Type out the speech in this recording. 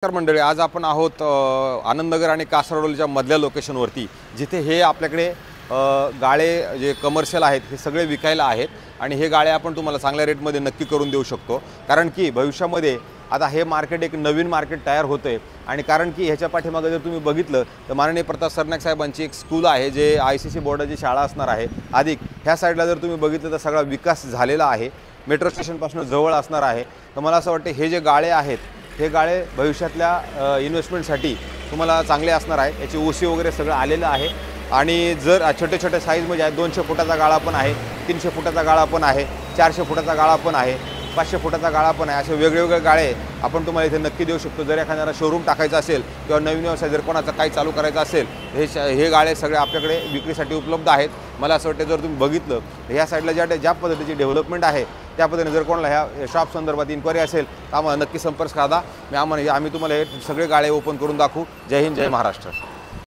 नमस्कार मंडळी, आज आपण आहोत आनंदनगर आणि कासारवडीच्या मधल्या लोकेशनवरती, जिथे हे आपल्याकडे गाळे जे कमर्शियल आहेत हे सगळे विकायला आहेत आणि हे गाळे आपण तुम्हाला चांगल्या रेटमध्ये नक्की करून देऊ शकतो। कारण की भविष्यामध्ये आता हे मार्केट एक नवीन मार्केट तयार होते आणि कारण की ह्याच्या पाठीमागे जर तुम्ही बघितलं तर माननीय प्रताप सरनाईक साहेबांची एक स्कूल आहे जे ICC बोर्डाची शाळा असणार आहे। अधिक ह्या साईडला जर तुम्ही बघितलं तर सगळा विकास झालेला आहे, मेट्रो स्टेशनपासून जवळ असणार आहे। तर मला असं वाटतं हे जे गाळे आहेत हे गाळे भविष्यातल्या इन्व्हेस्टमेंटसाठी तुम्हाला चांगले असणार आहे। याची ओसी वगैरे सगळं आलेलं आहे आणि जर छोटे छोटे साईजमध्ये आहे, 200 फुटाचा गाळा पण आहे, 300 फुटाचा गाळा पण आहे, 400 फुटाचा गाळा पण आहे, 500 फुटाचा गाळा पण आहे। असे वेगवेगळे गाळे आपण तुम्हाला इथे नक्की देऊ शकतो। जर एखाद्याला शोरूम टाकायचा असेल किंवा नवीन व्यवसाय जर कोणाचा काही चालू करायचा असेल हे गाळे सगळे आपल्याकडे विक्रीसाठी उपलब्ध आहेत। मला असं वाटतं जर तुम्ही बघितलं ह्या साईडला ज्या पद्धतीची डेव्हलपमेंट आहे त्या पद्धतीने जर कोणाला ह्या शॉप संदर्भात इन्क्वायरी असेल तर आम्हाला नक्की संपर्क साधा। आम्ही तुम्हाला हे सगळे गाळे ओपन करून दाखवू। जय हिंद, जय महाराष्ट्र।